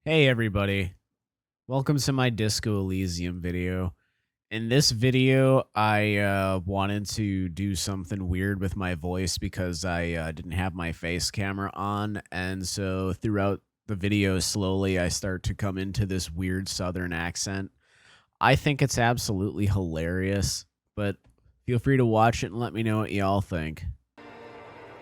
Hey everybody, welcome to my Disco Elysium video. In this video, I wanted to do something weird with my voice because I didn't have my face camera on, and so throughout the video, slowly I start to come into this weird southern accent. I think it's absolutely hilarious, but feel free to watch it and let me know what y'all think.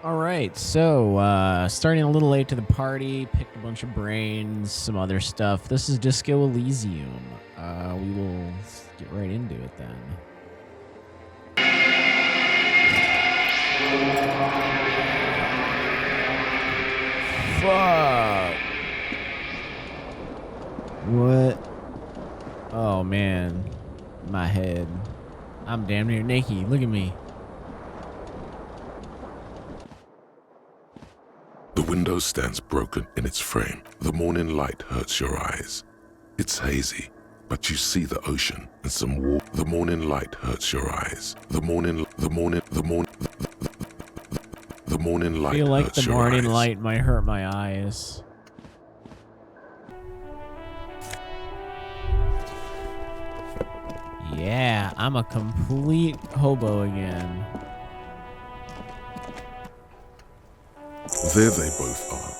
All right, so starting a little late to the party, picked a bunch of brains, some other stuff. This is Disco Elysium. We will get right into it then. Fuck. What? Oh man, my head. I'm damn near naked. Look at me. The window stands broken in its frame. The morning light hurts your eyes. It's hazy, but you see the ocean and some water. The morning light hurts your eyes. The morning light I feel like hurts the your morning eyes. light might hurt my eyes. Yeah, I'm a complete hobo again. There they both are.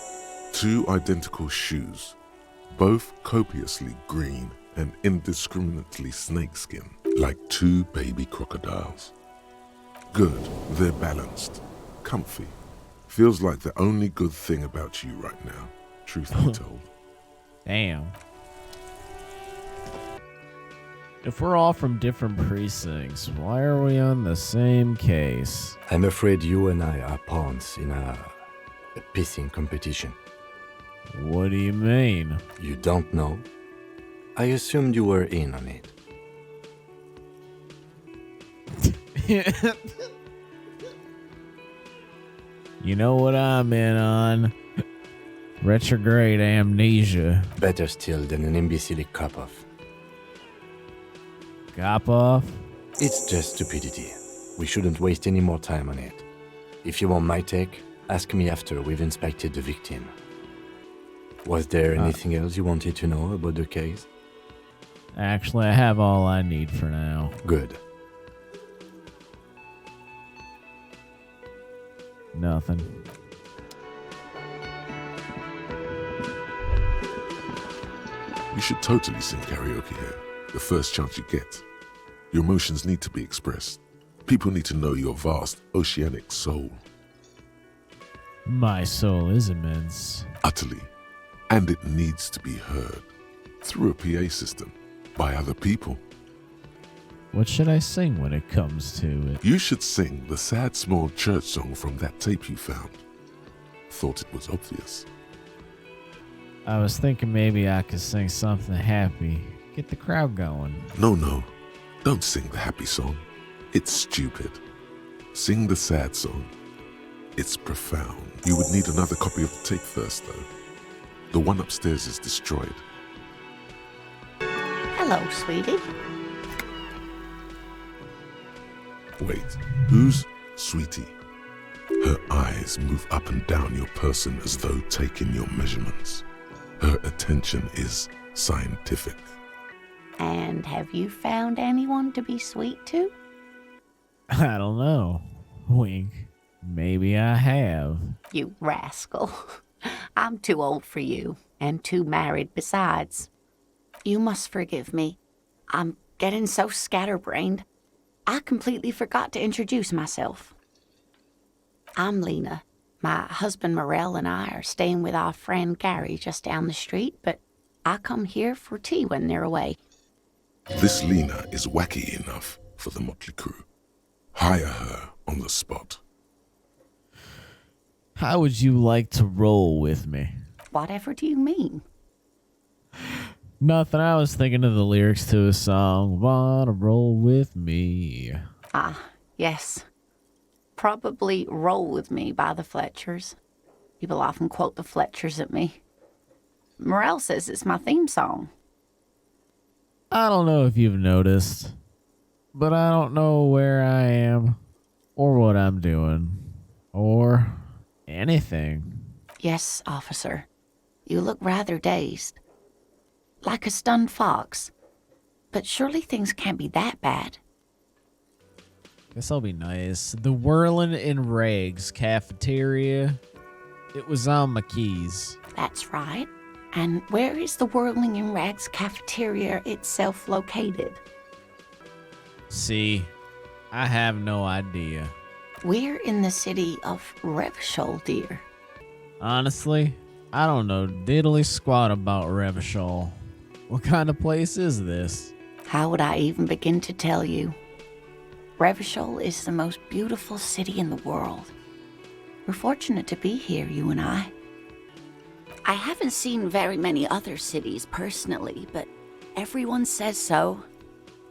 Two identical shoes, both copiously green and indiscriminately snakeskin, like two baby crocodiles. Good, they're balanced, comfy. Feels like the only good thing about you right now, truth be told. Damn. If we're all from different precincts, why are we on the same case? I'm afraid you and I are pawns in a pissing competition. What do you mean? You don't know? I assumed you were in on it. You know what I'm in on? Retrograde amnesia. Better still than an imbecilic cop-off. Cop off? It's just stupidity. We shouldn't waste any more time on it. If you want my take, ask me after we've inspected the victim. Was there anything else you wanted to know about the case? Actually, I have all I need for now. Good. Nothing. You should totally sing karaoke here, the first chance you get. Your emotions need to be expressed. People need to know your vast, oceanic soul. My soul is immense. Utterly. And it needs to be heard. Through a PA system. By other people. What should I sing when it comes to it? You should sing the sad small church song from that tape you found. Thought it was obvious. I was thinking maybe I could sing something happy. Get the crowd going. No. Don't sing the happy song. It's stupid. Sing the sad song. It's profound. You would need another copy of the tape first, though. The one upstairs is destroyed. Hello, sweetie. Wait, who's Sweetie? Her eyes move up and down your person as though taking your measurements. Her attention is scientific. And have you found anyone to be sweet to? I don't know. Wink. Maybe I have. You rascal. I'm too old for you, and too married besides. You must forgive me. I'm getting so scatterbrained. I completely forgot to introduce myself. I'm Lena. My husband Morel and I are staying with our friend Gary just down the street, but I come here for tea when they're away. This Lena is wacky enough for the motley crew. Hire her on the spot. How would you like to roll with me? Whatever do you mean? Nothing. I was thinking of the lyrics to a song. Wanna roll with me? Ah, yes. Probably Roll With Me by the Fletchers. People often quote the Fletchers at me. Morel says it's my theme song. I don't know if you've noticed, but I don't know where I am or what I'm doing or anything. Yes, officer. You look rather dazed. like a stunned fox. But surely things can't be that bad. Guess I'll be nice. The Whirlin' in Rags cafeteria. It was on my keys. That's right. And where is the Whirling in Rags cafeteria itself located? See, I have no idea. We're in the city of Revachol, dear. Honestly, I don't know diddly squat about Revachol. What kind of place is this? How would I even begin to tell you? Revachol is the most beautiful city in the world. We're fortunate to be here, you and I. I haven't seen very many other cities personally, but everyone says so.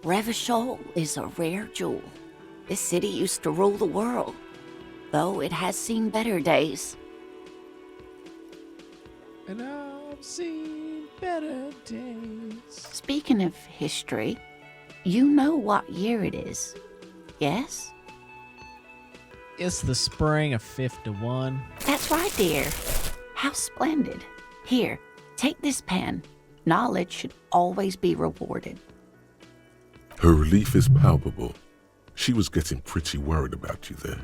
Revachol is a rare jewel. This city used to rule the world, though it has seen better days. And I've seen better days. Speaking of history, you know what year it is, yes? It's the spring of 51. That's right, dear. How splendid. Here, take this pen. Knowledge should always be rewarded. Her relief is palpable. She was getting pretty worried about you there,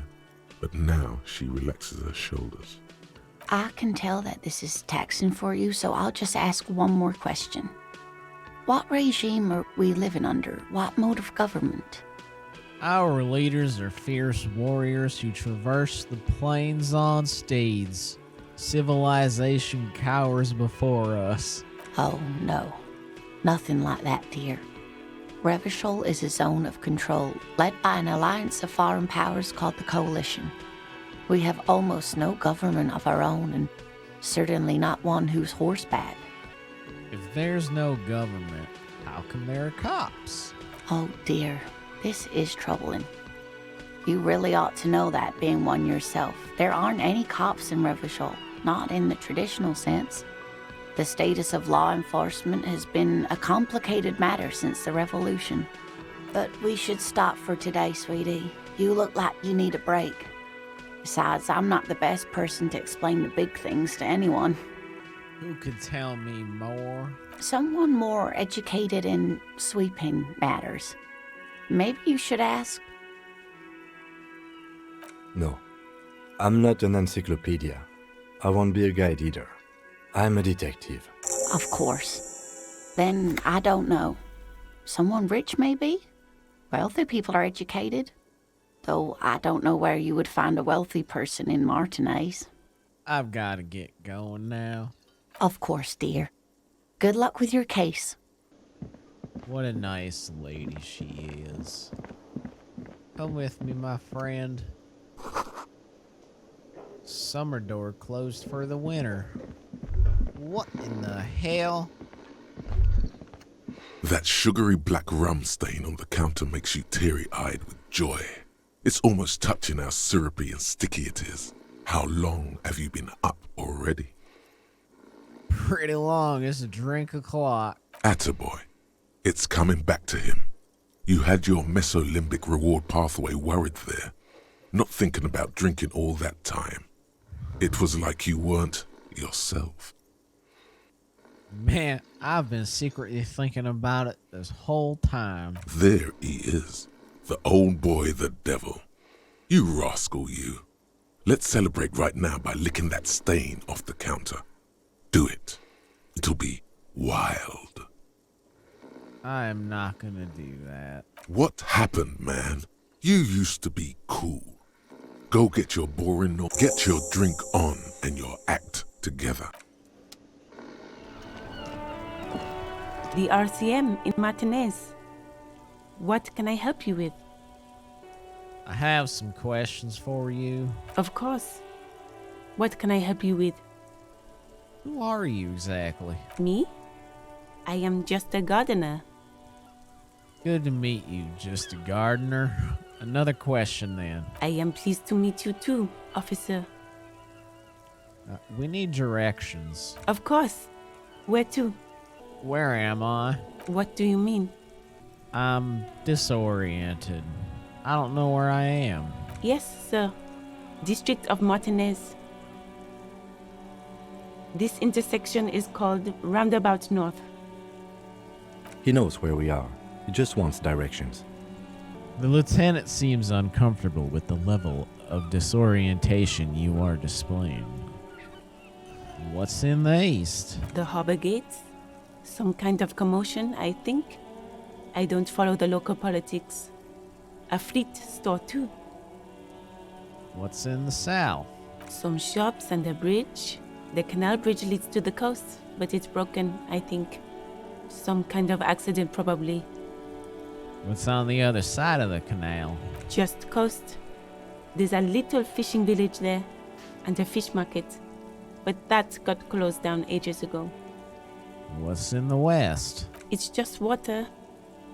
but now she relaxes her shoulders. I can tell that this is taxing for you, so I'll just ask one more question. What regime are we living under? What mode of government? Our leaders are fierce warriors who traverse the plains on steeds. Civilization cowers before us. Oh, no. Nothing like that, dear. Revachol is a zone of control, led by an alliance of foreign powers called the Coalition. We have almost no government of our own, and certainly not one who's horseback. If there's no government, how come there are cops? Oh dear, this is troubling. You really ought to know that, being one yourself. There aren't any cops in Revachol, not in the traditional sense. The status of law enforcement has been a complicated matter since the revolution. But we should stop for today, sweetie. You look like you need a break. Besides, I'm not the best person to explain the big things to anyone. Who could tell me more? Someone more educated in sweeping matters. Maybe you should ask. No, I'm not an encyclopedia. I won't be a guide either. I'm a detective. Of course. Then I don't know. Someone rich, maybe? Wealthy people are educated. Though I don't know where you would find a wealthy person in Martinez. I've got to get going now. Of course, dear. Good luck with your case. What a nice lady she is. Come with me, my friend. Summer door closed for the winter. What in the hell? That sugary black rum stain on the counter makes you teary-eyed with joy. It's almost touching how syrupy and sticky it is. How long have you been up already? Pretty long. It's a drink o'clock. Attaboy. It's coming back to him. You had your mesolimbic reward pathway worried there, not thinking about drinking all that time. It was like you weren't yourself. Man, I've been secretly thinking about it this whole time. There he is, the old boy, the devil. You rascal, you. Let's celebrate right now by licking that stain off the counter. Do it. It'll be wild. I am not gonna do that. What happened, man? You used to be cool. Go get your boring, get your drink on and your act together. The RCM in Martinez. What can I help you with? I have some questions for you. Of course. What can I help you with? Who are you exactly? Me? I am just a gardener. Good to meet you, just a gardener. Another question then. I am pleased to meet you too, officer. We need directions. Of course. Where to? Where am I? What do you mean? I'm disoriented. I don't know where I am. Yes, sir. District of Martinez. This intersection is called Roundabout North. He knows where we are. He just wants directions. The lieutenant seems uncomfortable with the level of disorientation you are displaying. What's in the east? The harbor gates? Some kind of commotion, I think. I don't follow the local politics. A fleet store, too. What's in the south? Some shops and a bridge. The canal bridge leads to the coast, but it's broken, I think. Some kind of accident, probably. What's on the other side of the canal? Just coast. There's a little fishing village there, and a fish market. But that got closed down ages ago. What's in the west? It's just water.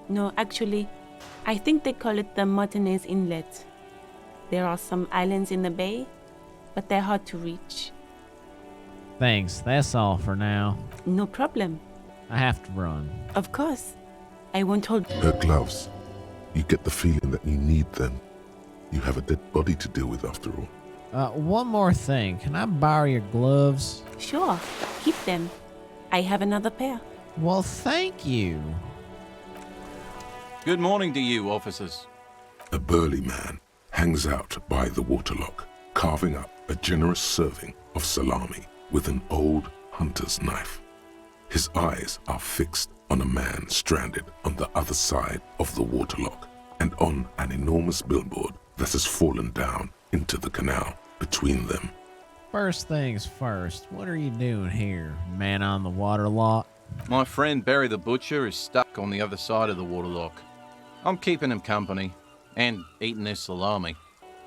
No, actually, I think they call it the Martinez Inlet. There are some islands in the bay, but they're hard to reach. Thanks, that's all for now. No problem. I have to run. Of course. I won't hold... Her gloves. You get the feeling that you need them. You have a dead body to deal with after all. One more thing. Can I borrow your gloves? Sure, keep them. I have another pair. Well, thank you. Good morning to you, officers. A burly man hangs out by the waterlock, carving up a generous serving of salami with an old hunter's knife. His eyes are fixed on a man stranded on the other side of the waterlock and on an enormous billboard that has fallen down into the canal between them. First things first, what are you doing here, man on the waterlock? My friend Barry the Butcher is stuck on the other side of the waterlock. I'm keeping him company and eating his salami.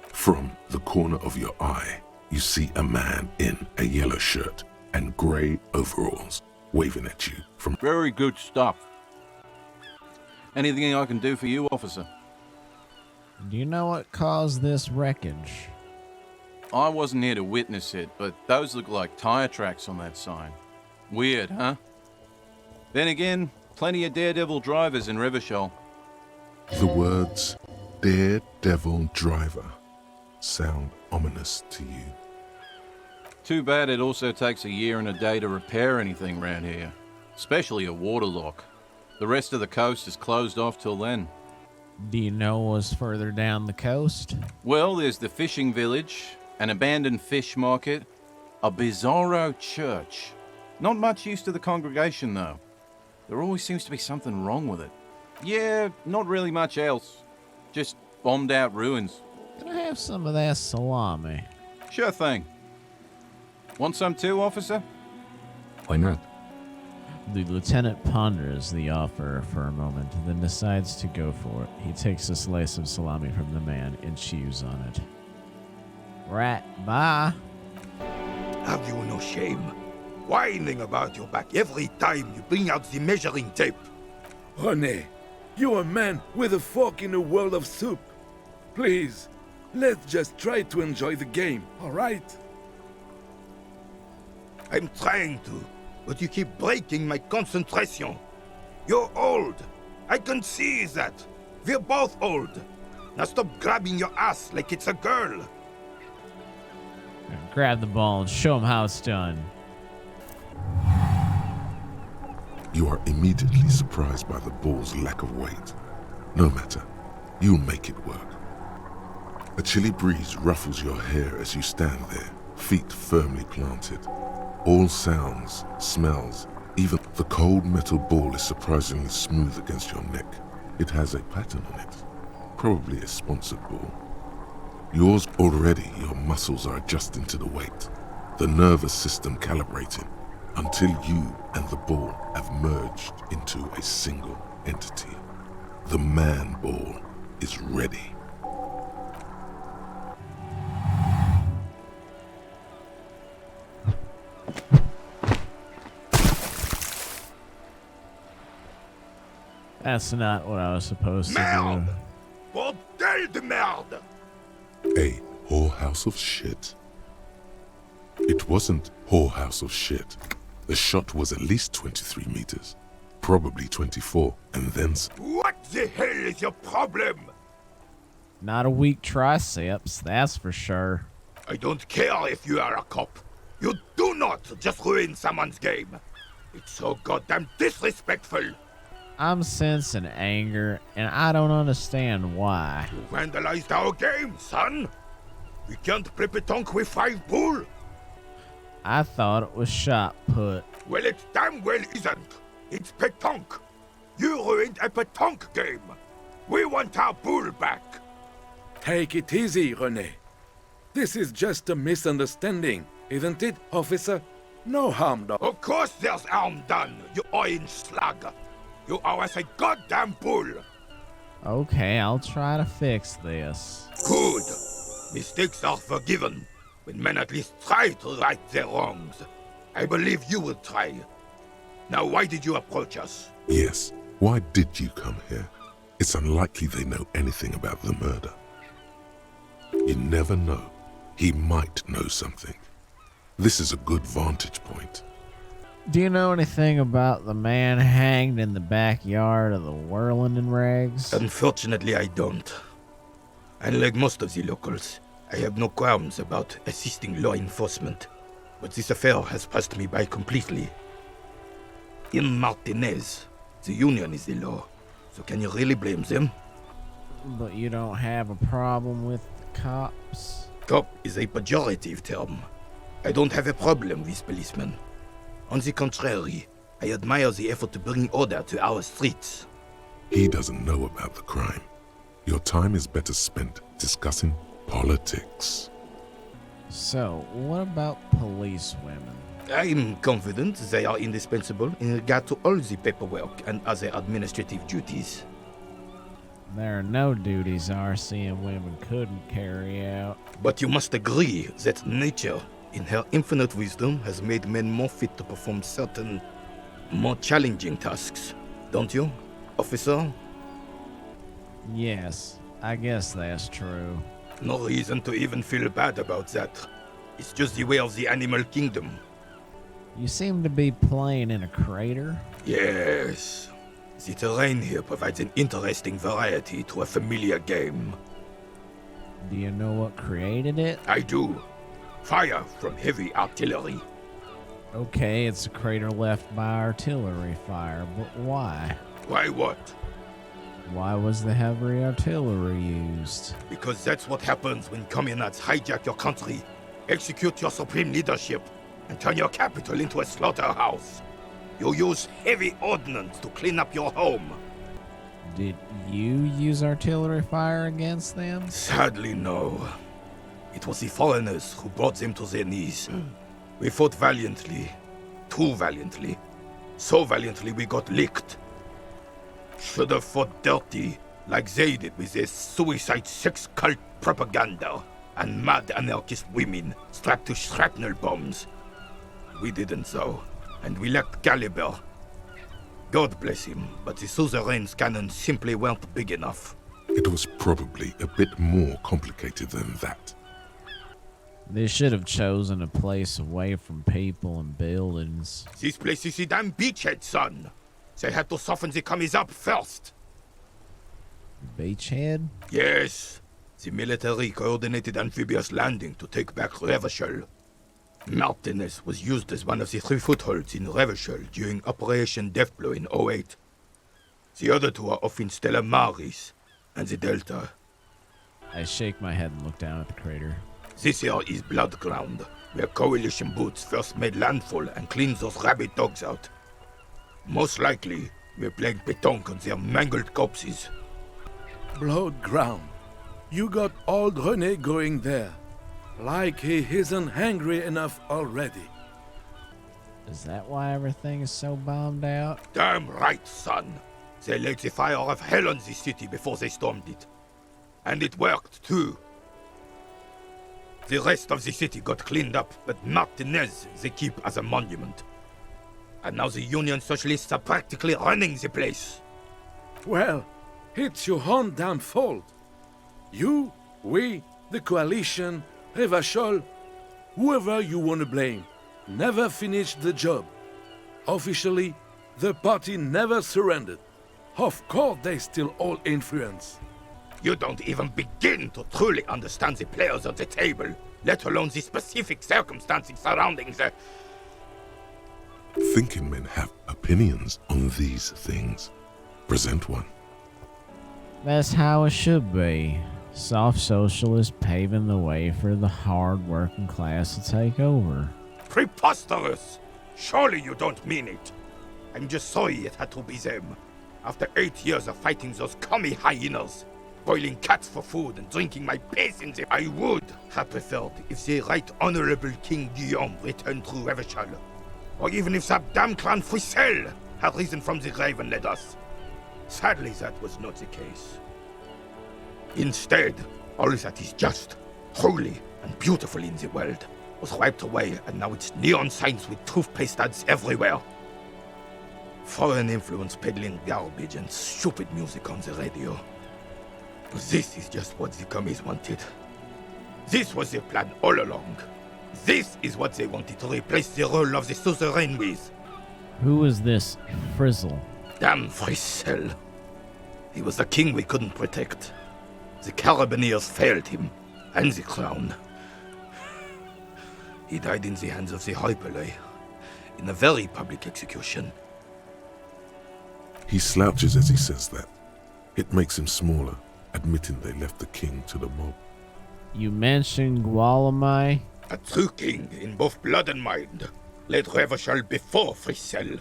From the corner of your eye, you see a man in a yellow shirt and grey overalls waving at you from... Very good stuff. Anything I can do for you, officer? Do you know what caused this wreckage? I wasn't here to witness it, but those look like tire tracks on that sign. Weird, huh? Then again, plenty of daredevil drivers in Rivershoal. The words daredevil driver sound ominous to you. Too bad it also takes a year and a day to repair anything around here, especially a waterlock. The rest of the coast is closed off till then. Do you know what's further down the coast? Well, there's the fishing village, an abandoned fish market, a bizarro church. Not much use to the congregation, though. There always seems to be something wrong with it. Yeah, not really much else. Just bombed out ruins. Can I have some of that salami? Sure thing. Want some too, officer? Why not? The lieutenant ponders the offer for a moment, then decides to go for it. He takes a slice of salami from the man and chews on it. Right, bye. Have you no shame? Whining about your back every time you bring out the measuring tape. Honey, you're a man with a fork in a world of soup. Please, let's just try to enjoy the game, alright? I'm trying to, but you keep breaking my concentration. You're old. I can see that. We're both old. Now stop grabbing your ass like it's a girl. Grab the ball and show him how it's done. You are immediately surprised by the ball's lack of weight. No matter, you'll make it work. A chilly breeze ruffles your hair as you stand there, feet firmly planted. All sounds, smells, even the cold metal ball is surprisingly smooth against your neck. It has a pattern on it, probably a sponsored ball. Yours already, your muscles are adjusting to the weight, the nervous system calibrating, until you and the ball have merged into a single entity. The man ball is ready. That's not what I was supposed to Merde! do. Bordel de merde! A whorehouse of shit. It wasn't whorehouse of shit. The shot was at least 23 meters, probably 24, and then What the hell is your problem? Not a weak triceps, that's for sure. I don't care if you are a cop. You do not just ruin someone's game. It's so goddamn disrespectful. I'm sensing anger, and I don't understand why. You vandalized our game, son. We can't play petanque with 5 bull. I thought it was shot put. Well, it damn well isn't. It's petanque. You ruined a petanque game. We want our bull back. Take it easy, René. This is just a misunderstanding, isn't it, officer? No harm done. Of course there's harm done, you orange slug. You owe us a goddamn bull. Okay, I'll try to fix this. Good. Mistakes are forgiven when men at least try to right their wrongs. I believe you will try. Now, why did you approach us? Yes, why did you come here? It's unlikely they know anything about the murder. You never know. He might know something. This is a good vantage point. Do you know anything about the man hanged in the backyard of the Whirlenden Rags? Unfortunately, I don't. Unlike most of the locals, I have no qualms about assisting law enforcement. But this affair has passed me by completely. In Martinez, the union is the law. So can you really blame them? But you don't have a problem with the cops? Cop is a pejorative term. I don't have a problem with policemen. On the contrary, I admire the effort to bring order to our streets. He doesn't know about the crime. Your time is better spent discussing politics. So, what about police women? I'm confident they are indispensable in regard to all the paperwork and other administrative duties. There are no duties RC and women couldn't carry out. But you must agree that nature, in her infinite wisdom, has made men more fit to perform certain, more challenging tasks. Don't you, officer? Yes, I guess that's true. No reason to even feel bad about that. It's just the way of the animal kingdom. You seem to be playing in a crater. Yes. The terrain here provides an interesting variety to a familiar game. Do you know what created it? I do. Fire from heavy artillery. Okay, it's a crater left by artillery fire, but why? Why what? Why was the heavy artillery used? Because that's what happens when communards hijack your country, execute your supreme leadership, and turn your capital into a slaughterhouse. You use heavy ordnance to clean up your home. Did you use artillery fire against them? Sadly, no. It was the foreigners who brought them to their knees. We fought valiantly. Too valiantly. So valiantly we got licked. Should have fought dirty, like they did with their suicide sex cult propaganda and mad anarchist women strapped to shrapnel bombs. We didn't though, and we lacked caliber. God bless him, but the suzerain's cannons simply weren't big enough. It was probably a bit more complicated than that. They should have chosen a place away from people and buildings. This place is a damn beachhead, son. They had to soften the commies up first. Beachhead? Yes. The military coordinated amphibious landing to take back Revachol. Martinez was used as one of the 3 footholds in Revachol during Operation Deathblow in 08. The other 2 are off in Stella Maris and the Delta. I shake my head and look down at the crater. This here is Blood Ground, where coalition boots first made landfall and cleaned those rabid dogs out. Most likely, we're playing pétanque on their mangled corpses. Blood ground. You got old René going there. Like he isn't hungry enough already. Is that why everything is so bombed out? Damn right, son. They laid the fire of hell on the city before they stormed it. And it worked, too. The rest of the city got cleaned up, but Martinez they keep as a monument. And now the Union Socialists are practically running the place. Well, it's your own damn fault. You, we, the coalition, Revachol, whoever you want to blame, never finished the job. Officially, the party never surrendered. Of course, they still hold influence. You don't even begin to truly understand the players at the table, let alone the specific circumstances surrounding the... Thinking men have opinions on these things. present one. That's how it should be. Soft socialists paving the way for the hard working class to take over. Preposterous! Surely you don't mean it. I'm just sorry it had to be them. After 8 years of fighting those commie hyenas, boiling cats for food and drinking my piss in them, I would have preferred if the Right Honorable King Guillaume returned to Revachol, or even if that damn clan Frisel had risen from the grave and led us. Sadly, that was not the case. Instead, all that is just, holy, and beautiful in the world was wiped away, and now it's neon signs with toothpaste ads everywhere. Foreign influence peddling garbage and stupid music on the radio. This is just what the commies wanted. This was their plan all along. This is what they wanted to replace the role of the suzerain with. Who is this Frizzle? Damn Frisel. He was the king we couldn't protect. The Carabineers failed him, and the crown. He died in the hands of the Hyperlay, in a very public execution. He slouches as he says that. It makes him smaller, admitting they left the king to the mob. You mentioned Gualamai? A true king in both blood and mind led Revachol before Frisel.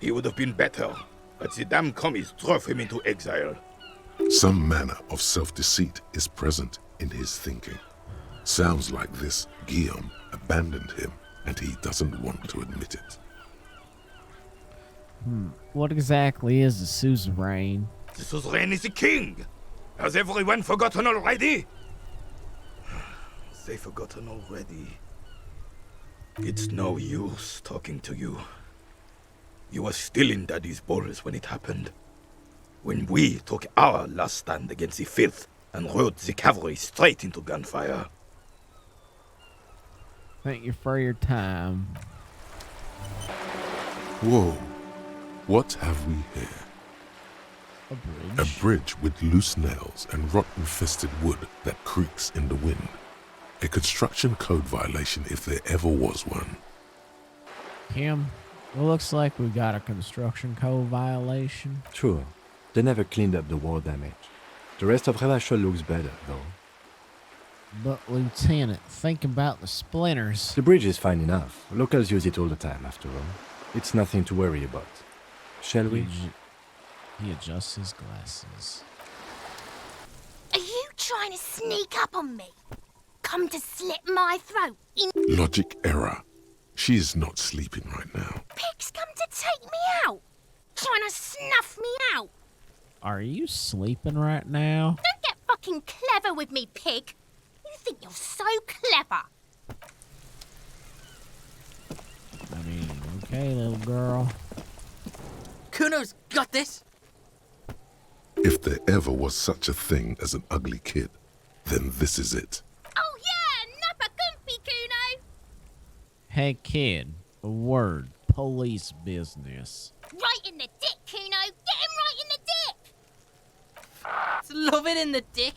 He would have been better, but the damn commies drove him into exile. Some manner of self-deceit is present in his thinking. Sounds like this Guillaume abandoned him, and he doesn't want to admit it. What exactly is the suzerain? The suzerain is the king! Has everyone forgotten already? They forgotten already. It's no use talking to you. You were still in Daddy's balls when it happened. When we took our last stand against the filth and rode the cavalry straight into gunfire. Thank you for your time. Whoa, what have we here? A A bridge. bridge with loose nails and rot-infested wood that creaks in the wind. A construction code violation if there ever was one. Kim, it looks like we got a construction code violation. True. They never cleaned up the war damage. The rest of Revachol looks better, though. But Lieutenant, think about the splinters. The bridge is fine enough. Locals use it all the time, after all. It's nothing to worry about. Shall we? He adjusts his glasses. Are you trying to sneak up on me? Come to slit my throat in... Logic error. She is not sleeping right now. Pigs come to take me out. Trying to snuff me out. Are you sleeping right now? Don't get fucking clever with me, pig. You think you're so clever. I mean, okay, little girl. Kuno's got this. If there ever was such a thing as an ugly kid, then this is it. Oh yeah, nappa gumpy, Kuno. Hey, kid, a word. Police business. Right in the dick, Kuno. Get him right in the dick. Love it in the dick.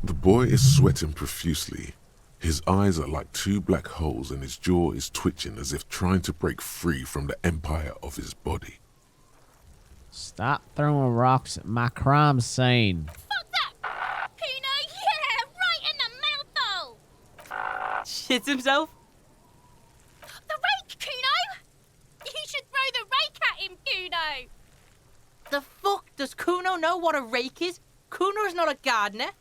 The boy is sweating profusely. His eyes are like two black holes and his jaw is twitching as if trying to break free from the empire of his body. Stop throwing rocks at my crime scene. Fuck that. Kuno, yeah, right in the mouthhole. Shits himself. The rake, Kuno. You should throw the rake at him, Kuno. The fuck? Does Kuno know what a rake is? Kuno's not a gardener.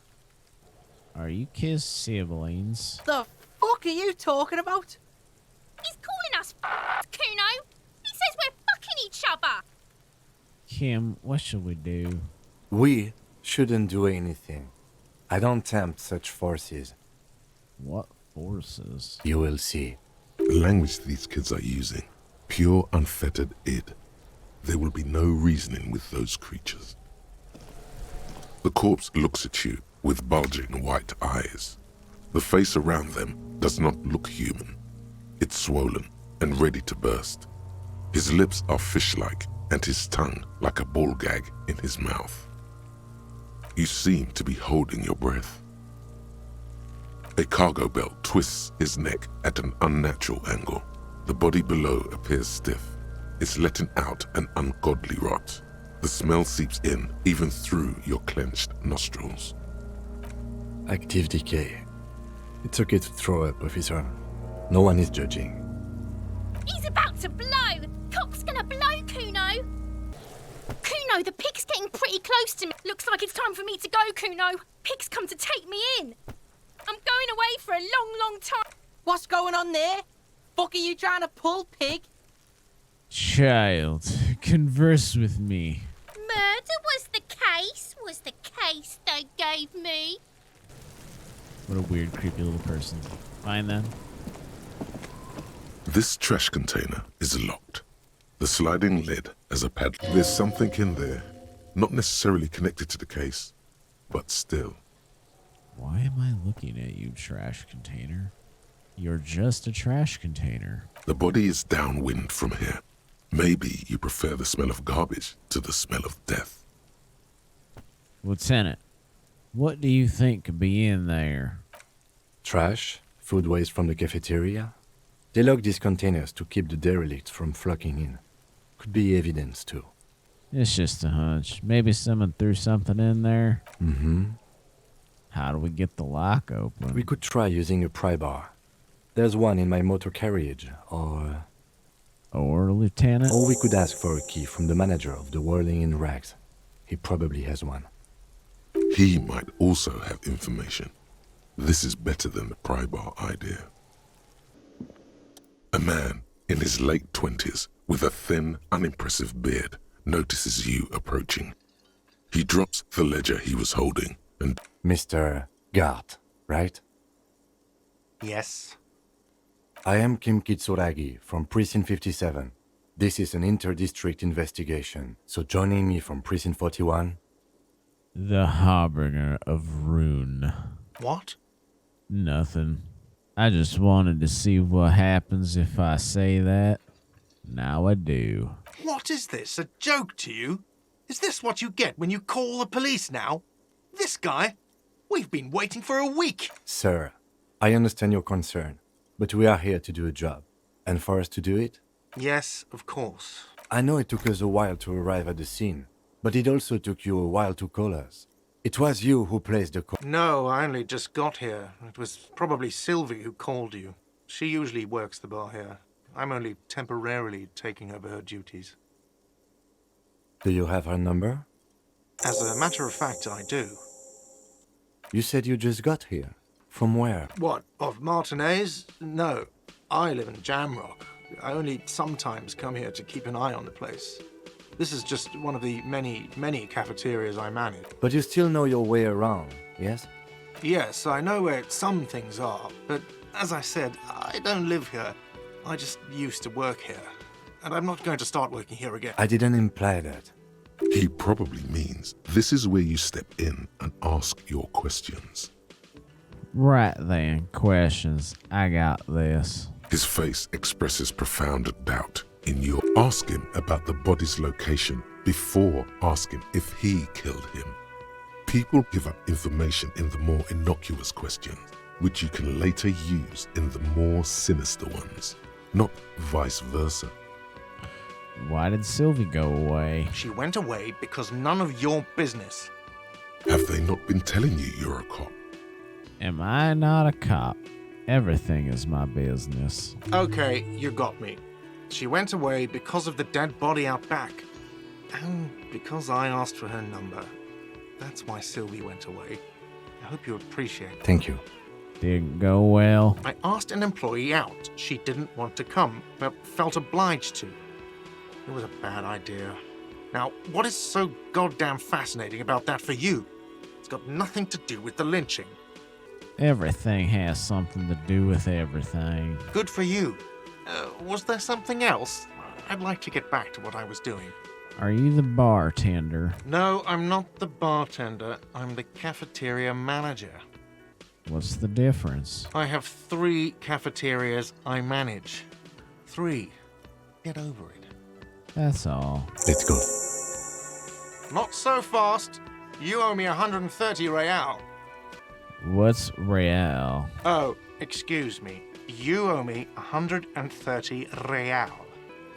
Are you kids siblings? The fuck are you talking about? He's calling us Kuno. He says we're fucking each other. Kim, what should we do? We shouldn't do anything. I don't tempt such forces. What forces? You will see. The language these kids are using, pure unfettered id. There will be no reasoning with those creatures. The corpse looks at you with bulging white eyes. The face around them does not look human. It's swollen and ready to burst. His lips are fish-like and his tongue like a ball gag in his mouth. You seem to be holding your breath. A cargo belt twists his neck at an unnatural angle. The body below appears stiff. It's letting out an ungodly rot. The smell seeps in, even through your clenched nostrils. Active decay. It's okay to throw up, officer. No one is judging. He's about to blow! Cock's gonna blow, Kuno! Kuno, the pig's getting pretty close to me. Looks like it's time for me to go, Kuno. Pig's come to take me in. I'm going away for a long, long time. What's going on there? Fuck are you trying to pull, pig? Child, converse with me. Murder was the case they gave me. What a weird, creepy little person. Fine then. This trash container is locked. The sliding lid has a padlock. There's something in there, not necessarily connected to the case, but still. Why am I looking at you, trash container? You're just a trash container. The body is downwind from here. Maybe you prefer the smell of garbage to the smell of death. Lieutenant, what do you think could be in there? Trash, food waste from the cafeteria. They lock these containers to keep the derelicts from flocking in. Could be evidence too. It's just a hunch. Maybe someone threw something in there. Mm-hmm. How do we get the lock open? We could try using a pry bar. There's one in my motor carriage, or Lieutenant? we could ask for a key from the manager of the Whirling in Rags. He probably has one. He might also have information. This is better than the pry bar idea. A man in his late 20s with a thin, unimpressive beard notices you approaching. He drops the ledger he was holding and... Mr. Gart, right? Yes. I am Kim Kitsuragi from Precinct 57. This is an inter-district investigation, so joining me from Precinct 41... The Harbinger of Rune. What? Nothing. I just wanted to see what happens if I say that. Now I do. What is this, a joke to you? Is this what you get when you call the police now? This guy? We've been waiting for a week. Sir, I understand your concern, but we are here to do a job. And for us to do it? Yes, of course. I know it took us a while to arrive at the scene, but it also took you a while to call us. It was you who placed the call. No, I only just got here. It was probably Sylvie who called you. She usually works the bar here. I'm only temporarily taking over her duties. Do you have her number? As a matter of fact, I do. You said you just got here. From where? What, of Martinez? No, I live in Jamrock. I only sometimes come here to keep an eye on the place. This is just one of the many, many cafeterias I manage. But you still know your way around, yes? Yes, I know where some things are, but as I said, I don't live here. I just used to work here, and I'm not going to start working here again. I didn't imply that. He probably means this is where you step in and ask your questions. Right then, questions. I got this. His face expresses profound doubt in your... Ask him about the body's location before asking if he killed him. People give up information in the more innocuous questions, which you can later use in the more sinister ones, not vice versa. Why did Sylvie go away? She went away because none of your business. Have they not been telling you you're a cop? Am I not a cop? Everything is my business. Okay, you got me. She went away because of the dead body out back. And because I asked for her number. That's why Sylvie went away. I hope you appreciate it. Thank you. Didn't go well. I asked an employee out. She didn't want to come, but felt obliged to. It was a bad idea. Now, what is so goddamn fascinating about that for you? It's got nothing to do with the lynching. Everything has something to do with everything. Good for you. Was there something else? I'd like to get back to what I was doing. Are you the bartender? No, I'm not the bartender. I'm the cafeteria manager. What's the difference? I have 3 cafeterias I manage. 3. Get over it. That's all. Let's go. Not so fast. You owe me 130 real. What's real? Oh, excuse me. You owe me 130 real.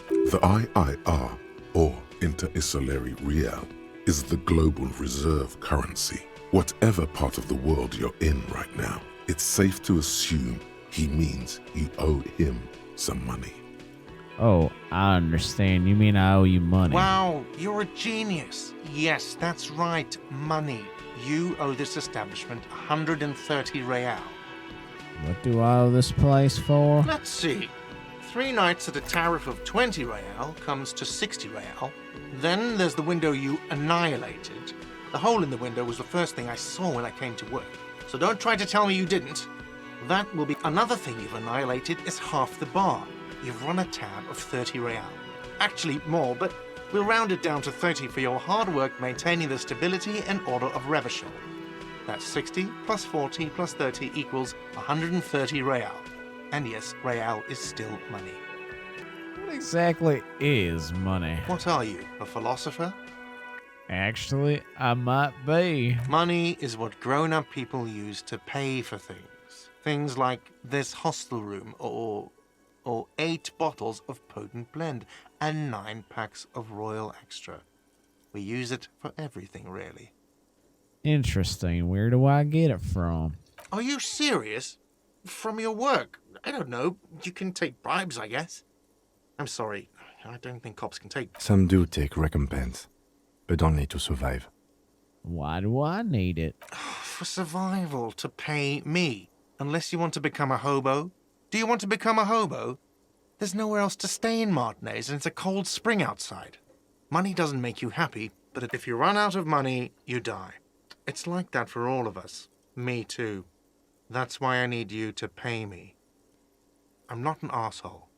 The IIR, or Interisolary Real is the global reserve currency. Whatever part of the world you're in right now, it's safe to assume he means you owe him some money. Oh, I understand. You mean I owe you money? Wow, you're a genius. Yes, that's right, money. You owe this establishment 130 real. What do I owe this place for? Let's see. 3 nights at a tariff of 20 real comes to 60 real. Then there's the window you annihilated. The hole in the window was the first thing I saw when I came to work. So don't try to tell me you didn't. That will be another thing you've annihilated is half the bar. You've run a tab of 30 real. Actually more, but we'll round it down to 30 for your hard work maintaining the stability and order of Revachol. That's 60 plus 40 plus 30 equals 130 real. And yes, real is still money. What exactly is money? What are you, a philosopher? Actually, I might be. Money is what grown-up people use to pay for things. Things like this hostel room or 8 bottles of potent blend and 9 packs of Royal Extra. We use it for everything, really. Interesting. Where do I get it from? Are you serious? From your work? I don't know. You can take bribes, I guess. I'm sorry. I don't think cops can take... Some do take recompense, but only to survive. Why do I need it? For survival, to pay me. Unless you want to become a hobo. Do you want to become a hobo? There's nowhere else to stay in Martinez, and it's a cold spring outside. Money doesn't make you happy, but if you run out of money, you die. It's like that for all of us. Me too. That's why I need you to pay me. I'm not an asshole.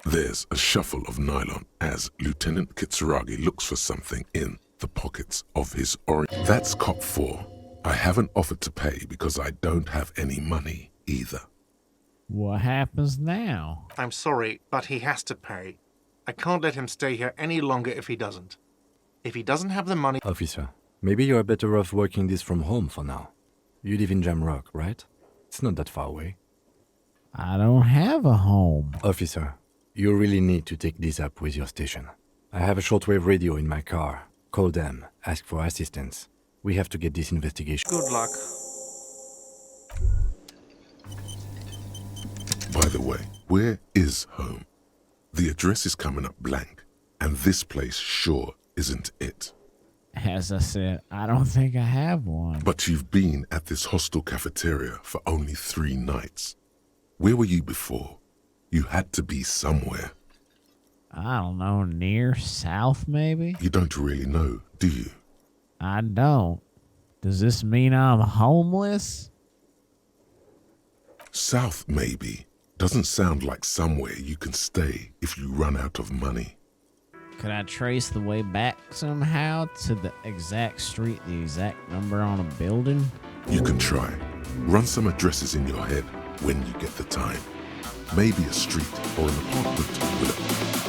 There's a shuffle of nylon as Lieutenant Kitsuragi looks for something in the pockets of his orange. That's cop 4. I haven't offered to pay because I don't have any money either. What happens now? I'm sorry, but he has to pay. I can't let him stay here any longer if he doesn't. If he doesn't have the money... Officer, maybe you're better off working this from home for now. You live in Jamrock, right? It's not that far away. I don't have a home. Officer, you really need to take this up with your station. I have a shortwave radio in my car. Call them, ask for assistance. We have to get this investigation. Good luck. By the way, where is home? The address is coming up blank, and this place sure isn't it. As I said, I don't think I have one. But you've been at this hostel cafeteria for only 3 nights. Where were you before? You had to be somewhere. I don't know, near south maybe? You don't really know, do you? I don't. Does this mean I'm homeless? South maybe. Doesn't sound like somewhere you can stay if you run out of money. Could I trace the way back somehow to the exact street, the exact number on a building? You can try. Run some addresses in your head when you get the time. Maybe a street or an apartment with a...